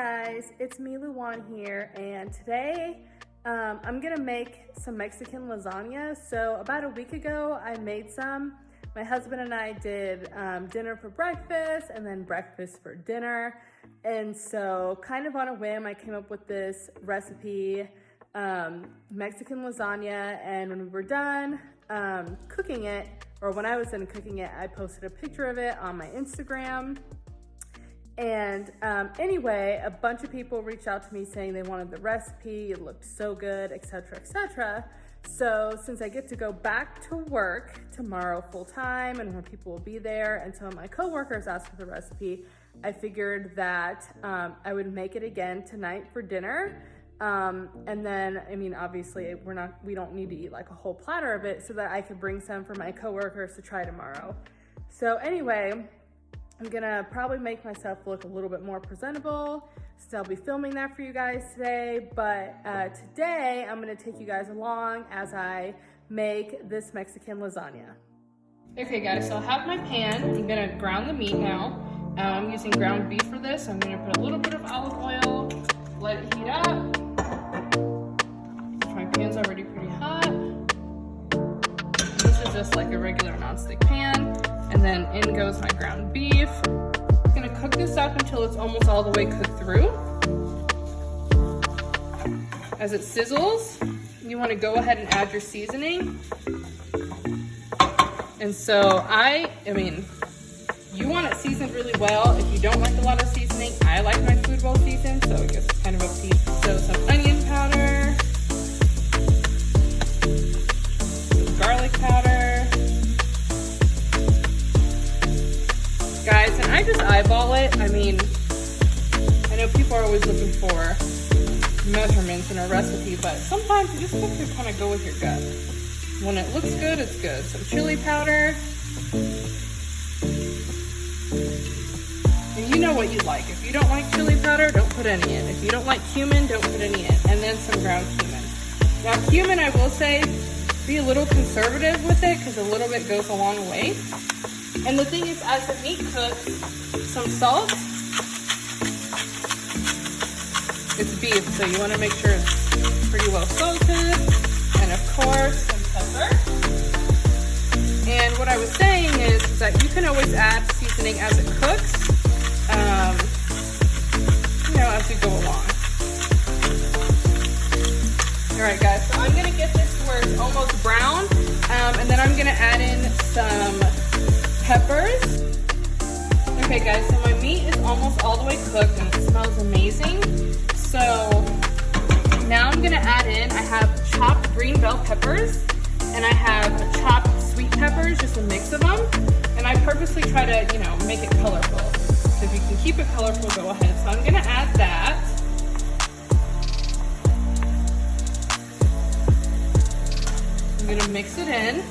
guys, it's me Luwan here, and today I'm gonna make some Mexican lasagna. So about a week ago I made some. My husband and I did dinner for breakfast and then breakfast for dinner, and so kind of on a whim I came up with this recipe, Mexican lasagna. And when we were done cooking it, or when I was done cooking it, I posted a picture of it on my Instagram. And anyway, a bunch of people reached out to me saying they wanted the recipe, it looked so good, etc., etc. So since I get to go back to work tomorrow full time and more people will be there, and some of my coworkers asked for the recipe, I figured that I would make it again tonight for dinner. And then, I mean, obviously we don't need to eat like a whole platter of it, so that I could bring some for my coworkers to try tomorrow. So anyway, I'm gonna probably make myself look a little bit more presentable, so I'll be filming that for you guys today. But today I'm gonna take you guys along as I make this Mexican lasagna. Okay guys, so I have my pan. I'm gonna ground the meat now. I'm using ground beef for this. I'm gonna put a little bit of olive oil, let it heat up. My pan's already pretty hot. This is just like a regular nonstick pan. And then in goes my ground beef. I'm gonna cook this up until it's almost all the way cooked through. As it sizzles, you wanna go ahead and add your seasoning. And so I mean, you want it seasoned really well. If you don't like a lot of seasoning, I like my food well seasoned, so I guess it's kind of up to you. So some onion powder, some garlic powder. Guys, and I just eyeball it. I mean, I know people are always looking for measurements in a recipe, but sometimes you just have to kind of go with your gut. When it looks good, it's good. Some chili powder. And you know what you like. If you don't like chili powder, don't put any in. If you don't like cumin, don't put any in. And then some ground cumin. Now cumin, I will say, be a little conservative with it because a little bit goes a long way. And the thing is, as the meat cooks, some salt. It's beef, so you want to make sure it's pretty well salted. And of course, some pepper. And what I was saying is that you can always add seasoning as it cooks, you know, as we go along. All right, guys, so I'm gonna get this to where it's almost brown, and then I'm gonna add in some peppers. Okay guys, so my meat is almost all the way cooked and it smells amazing. So now I'm gonna add in, I have chopped green bell peppers and I have chopped sweet peppers, just a mix of them. And I purposely try to, you know, make it colorful. So if you can keep it colorful, go ahead. So I'm gonna add that. I'm gonna mix it in.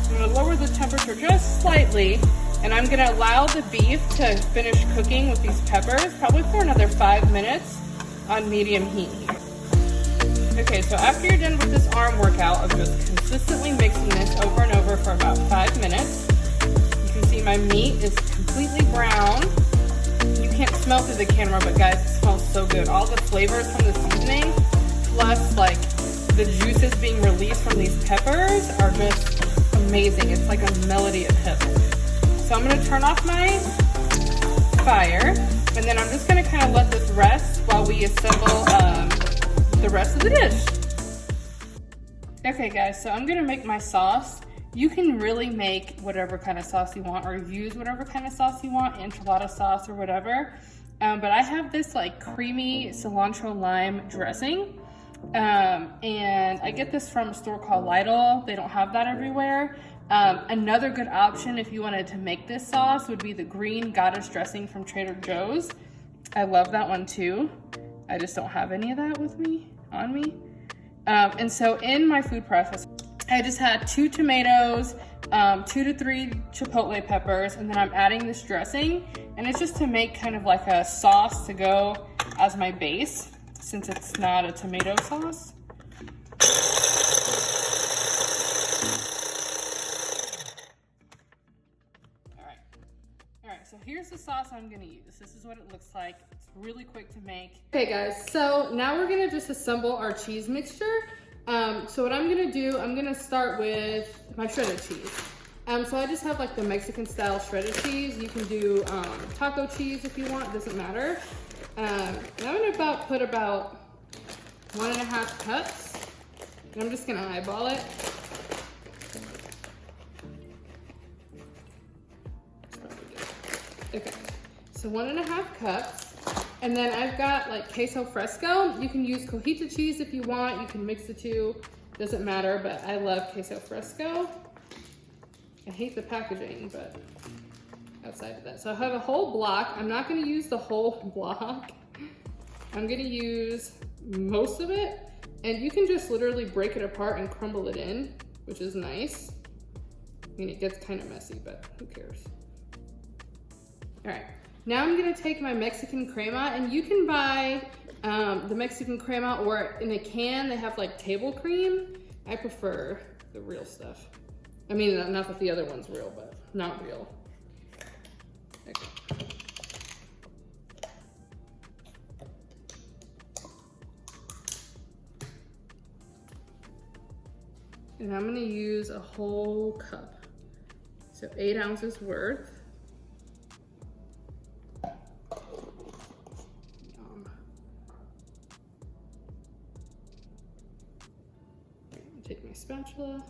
I'm gonna lower the temperature just slightly, and I'm gonna allow the beef to finish cooking with these peppers, probably for another 5 minutes on medium heat here. Okay, so after you're done with this arm workout of just consistently mixing this over and over for about 5 minutes, you can see my meat is completely brown. You can't smell through the camera, but guys, it smells so good. All the flavors from the seasoning, plus like the juices being released from these peppers are just amazing. It's like a melody of heaven. So I'm gonna turn off my fire, and then I'm just gonna kind of let this rest while we assemble the rest of the dish. Okay guys, so I'm gonna make my sauce. You can really make whatever kind of sauce you want, or use whatever kind of sauce you want, enchilada sauce or whatever. But I have this like creamy cilantro lime dressing. And I get this from a store called Lidl. They don't have that everywhere. Another good option if you wanted to make this sauce would be the green goddess dressing from Trader Joe's. I love that one too. I just don't have any of that with me, on me. And so in my food processor, I just had 2 tomatoes, 2 to 3 chipotle peppers, and then I'm adding this dressing. And it's just to make kind of like a sauce to go as my base, since it's not a tomato sauce. All right, so here's the sauce I'm gonna use. This is what it looks like. It's really quick to make. Okay guys, so now we're gonna just assemble our cheese mixture. So what I'm gonna do, I'm gonna start with my shredded cheese. So I just have like the Mexican style shredded cheese. You can do taco cheese if you want, it doesn't matter. And I'm gonna put about 1.5 cups. And I'm just gonna eyeball it. Okay, so 1.5 cups. And then I've got like queso fresco. You can use cojita cheese if you want. You can mix the two, doesn't matter, but I love queso fresco. I hate the packaging, but outside of that. So I have a whole block. I'm not gonna use the whole block. I'm gonna use most of it. And you can just literally break it apart and crumble it in, which is nice. I mean, it gets kind of messy, but who cares? All right, now I'm gonna take my Mexican crema, and you can buy the Mexican crema, or in a can, they have like table cream. I prefer the real stuff. I mean, not that the other one's real, but not real. Okay. And I'm gonna use a whole cup. So 8 ounces worth. Take my spatula.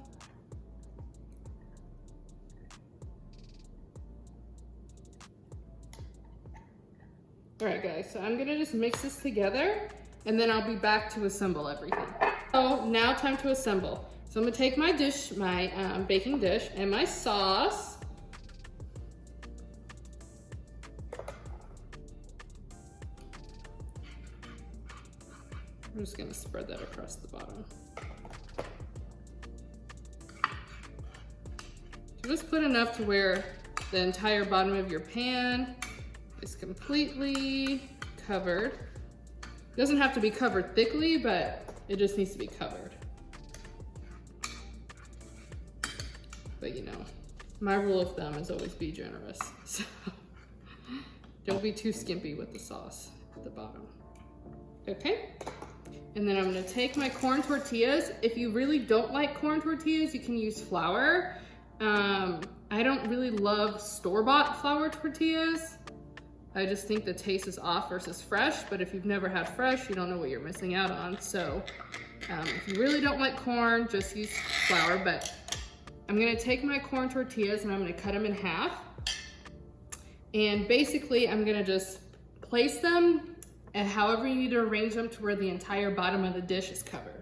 All right guys, so I'm gonna just mix this together and then I'll be back to assemble everything. So now time to assemble. So I'm gonna take my dish, my baking dish, and my sauce. I'm just gonna spread that across the bottom. So just put enough to where the entire bottom of your pan is completely covered. It doesn't have to be covered thickly, but it just needs to be covered. But you know, my rule of thumb is always be generous. So don't be too skimpy with the sauce at the bottom. Okay, and then I'm gonna take my corn tortillas. If you really don't like corn tortillas, you can use flour. I don't really love store-bought flour tortillas. I just think the taste is off versus fresh, but if you've never had fresh, you don't know what you're missing out on. So if you really don't like corn, just use flour. But I'm gonna take my corn tortillas and I'm gonna cut them in half. And basically I'm gonna just place them and however you need to arrange them to where the entire bottom of the dish is covered.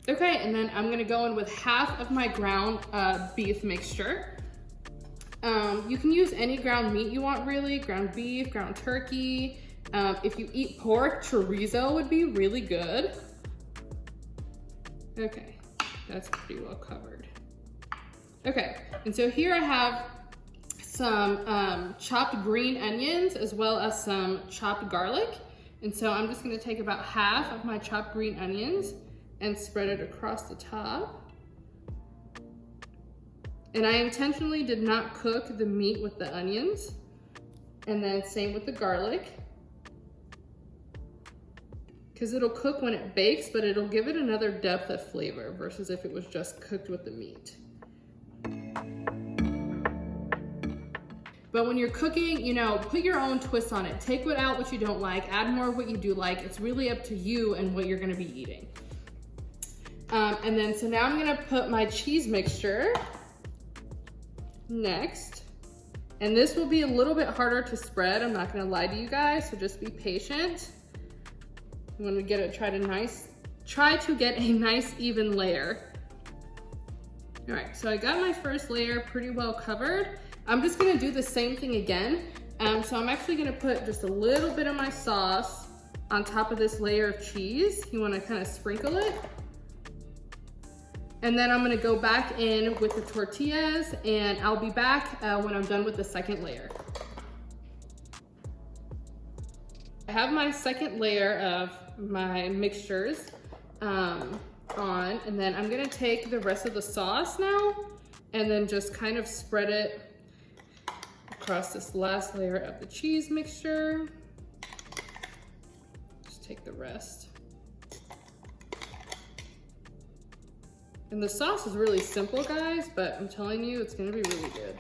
Okay, and then I'm gonna go in with half of my ground beef mixture. You can use any ground meat you want really, ground beef, ground turkey. If you eat pork, chorizo would be really good. Okay, that's pretty well covered. Okay, and so here I have some chopped green onions as well as some chopped garlic. And so I'm just gonna take about half of my chopped green onions and spread it across the top. And I intentionally did not cook the meat with the onions. And then same with the garlic. Because it'll cook when it bakes, but it'll give it another depth of flavor versus if it was just cooked with the meat. But when you're cooking, you know, put your own twist on it. Take out what you don't like, add more of what you do like. It's really up to you and what you're gonna be eating. And then, so now I'm gonna put my cheese mixture next. And this will be a little bit harder to spread, I'm not gonna lie to you guys, so just be patient. When we get it, try to get a nice even layer. All right, so I got my first layer pretty well covered. I'm just gonna do the same thing again. So I'm actually gonna put just a little bit of my sauce on top of this layer of cheese. You wanna kind of sprinkle it. And then I'm gonna go back in with the tortillas and I'll be back when I'm done with the second layer. I have my second layer of my mixtures on, and then I'm gonna take the rest of the sauce now and then just kind of spread it across this last layer of the cheese mixture. Just take the rest. And the sauce is really simple, guys, but I'm telling you, it's gonna be really good.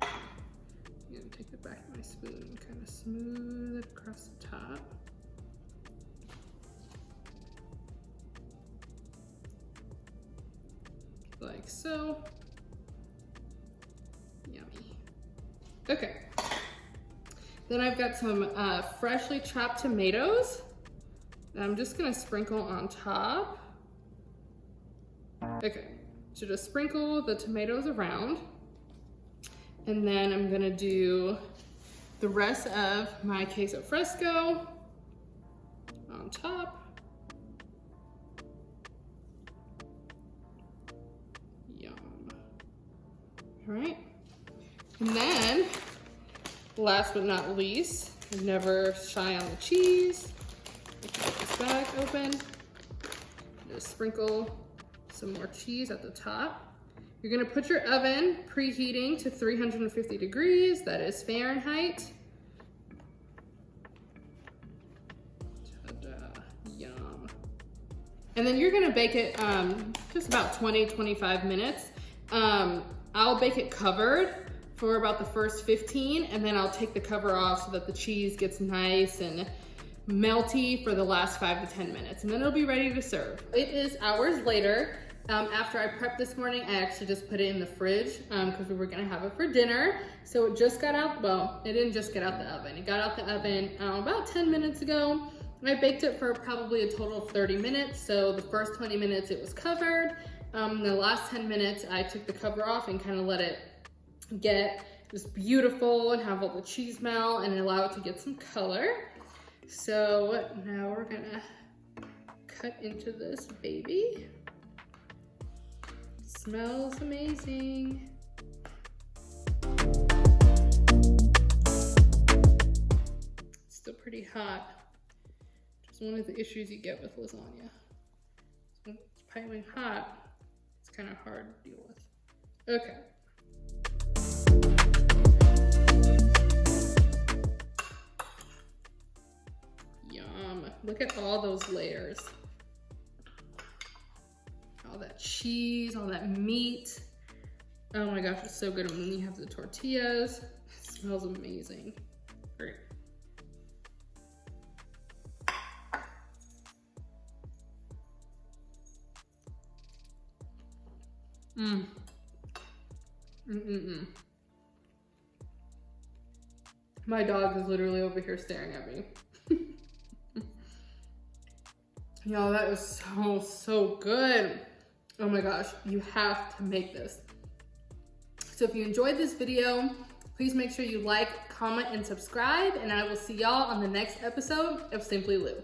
I'm gonna take the back of my spoon and kind of smooth it across the top. Like so. Yummy. Okay. Then I've got some freshly chopped tomatoes that I'm just gonna sprinkle on top. Okay, so just sprinkle the tomatoes around. And then I'm gonna do the rest of my queso fresco on top. All right, and then last but not least, never shy on the cheese. Get this bag open. Just sprinkle some more cheese at the top. You're gonna put your oven preheating to 350 degrees, that is Fahrenheit. Ta-da, yum. And then you're gonna bake it just about 20-25 minutes. I'll bake it covered for about the first 15, and then I'll take the cover off so that the cheese gets nice and melty for the last 5 to 10 minutes, and then it'll be ready to serve. It is hours later. After I prepped this morning, I actually just put it in the fridge because we were gonna have it for dinner. So it just got out, well, it didn't just get out the oven. It got out the oven about 10 minutes ago. I baked it for probably a total of 30 minutes. So the first 20 minutes it was covered. The last 10 minutes, I took the cover off and kind of let it get just beautiful and have all the cheese melt and allow it to get some color. So now we're gonna cut into this baby. Smells amazing. It's still pretty hot. Just one of the issues you get with lasagna. When it's piping hot, it's kind of hard to deal with. Okay. Yum. Look at all those layers. All that cheese, all that meat. Oh my gosh, it's so good. And then you have the tortillas. It smells amazing. Great. My dog is literally over here staring at me. Y'all, that is so good. Oh my gosh, you have to make this. So if you enjoyed this video, please make sure you like, comment, and subscribe, and I will see y'all on the next episode of Simply Lou.